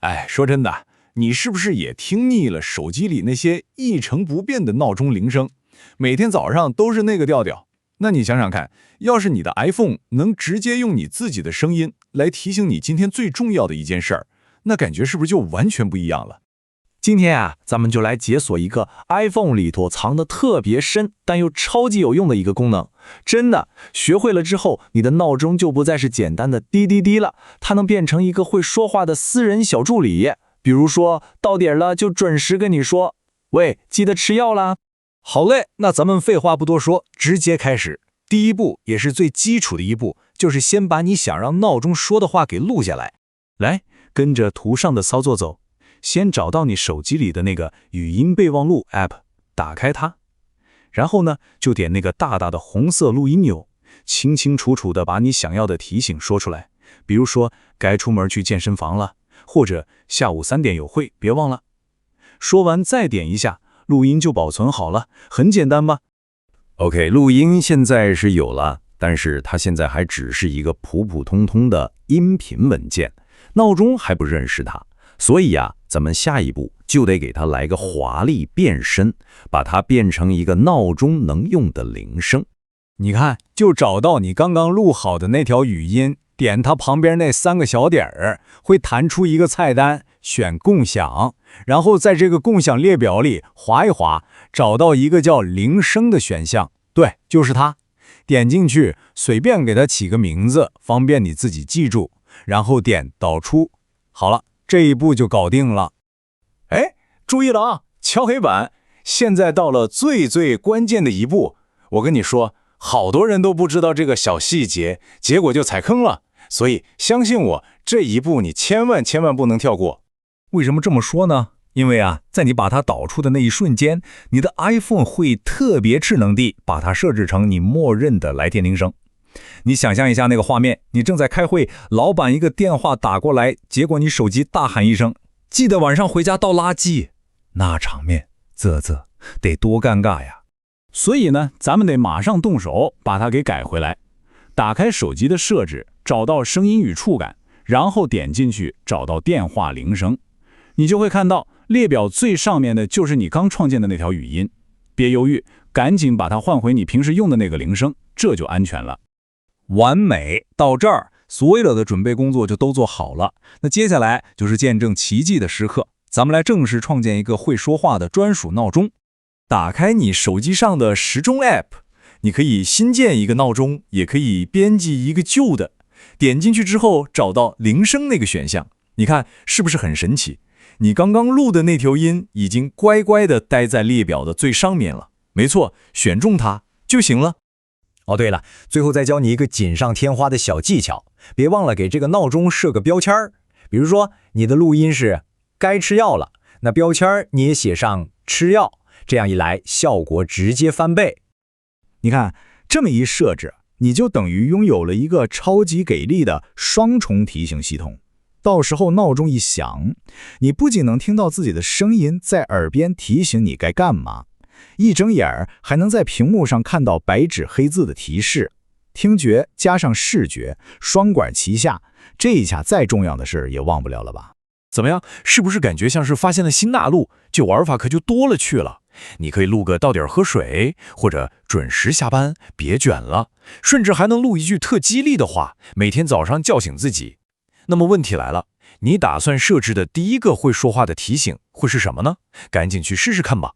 哎，说真的，你是不是也听腻了手机里那些一成不变的闹钟铃声？每天早上都是那个调调。那你想想看，要是你的 iPhone 能直接用你自己的声音来提醒你今天最重要的一件事儿，那感觉是不是就完全不一样了？今天啊，咱们就来解锁一个 iPhone 里头藏得特别深，但又超级有用的一个功能。真的，学会了之后，你的闹钟就不再是简单的滴滴滴了，它能变成一个会说话的私人小助理。比如说，到点了就准时跟你说：“喂，记得吃药啦。”好嘞，那咱们废话不多说，直接开始。第一步，也是最基础的一步，就是先把你想让闹钟说的话给录下来。来，跟着图上的操作走。先找到你手机里的那个语音备忘录 App， 打开它，然后呢，就点那个大大的红色录音钮，清清楚楚地把你想要的提醒说出来。比如说，该出门去健身房了，或者下午3点有会，别忘了。说完再点一下，录音就保存好了，很简单吧？ OK， 录音现在是有了，但是它现在还只是一个普普通通的音频文件，闹钟还不认识它。所以啊，咱们下一步就得给它来个华丽变身，把它变成一个闹钟能用的铃声。你看，就找到你刚刚录好的那条语音，点它旁边那3个小点儿，会弹出一个菜单，选共享，然后在这个共享列表里滑一滑，找到一个叫铃声的选项，对，就是它。点进去，随便给它起个名字，方便你自己记住，然后点导出。好了。这一步就搞定了。哎，注意了啊，敲黑板！现在到了最关键的一步。我跟你说，好多人都不知道这个小细节，结果就踩坑了。所以相信我，这一步你千万不能跳过。为什么这么说呢？因为啊，在你把它导出的那一瞬间，你的 iPhone 会特别智能地把它设置成你默认的来电铃声。你想象一下那个画面，你正在开会，老板一个电话打过来，结果你手机大喊一声，记得晚上回家倒垃圾，那场面，得多尴尬呀。所以呢，咱们得马上动手把它给改回来。打开手机的设置，找到声音与触感，然后点进去找到电话铃声，你就会看到列表最上面的就是你刚创建的那条语音。别犹豫，赶紧把它换回你平时用的那个铃声，这就安全了。完美，到这儿，所有的准备工作就都做好了。那接下来就是见证奇迹的时刻，咱们来正式创建一个会说话的专属闹钟。打开你手机上的时钟 App， 你可以新建一个闹钟，也可以编辑一个旧的。点进去之后，找到铃声那个选项，你看是不是很神奇？你刚刚录的那条音已经乖乖地待在列表的最上面了。没错，选中它就行了。哦，对了，最后再教你一个锦上添花的小技巧，别忘了给这个闹钟设个标签儿。比如说，你的录音是该吃药了，那标签儿你也写上吃药，这样一来效果直接翻倍。你看，这么一设置，你就等于拥有了一个超级给力的双重提醒系统。到时候闹钟一响，你不仅能听到自己的声音在耳边提醒你该干嘛，一睁眼儿还能在屏幕上看到白纸黑字的提示，听觉加上视觉，双管齐下，这一下再重要的事也忘不了了吧？怎么样？是不是感觉像是发现了新大陆，这玩法可就多了去了？你可以录个到点喝水，或者准时下班，别卷了，甚至还能录一句特激励的话，每天早上叫醒自己。那么问题来了，你打算设置的第一个会说话的提醒会是什么呢？赶紧去试试看吧。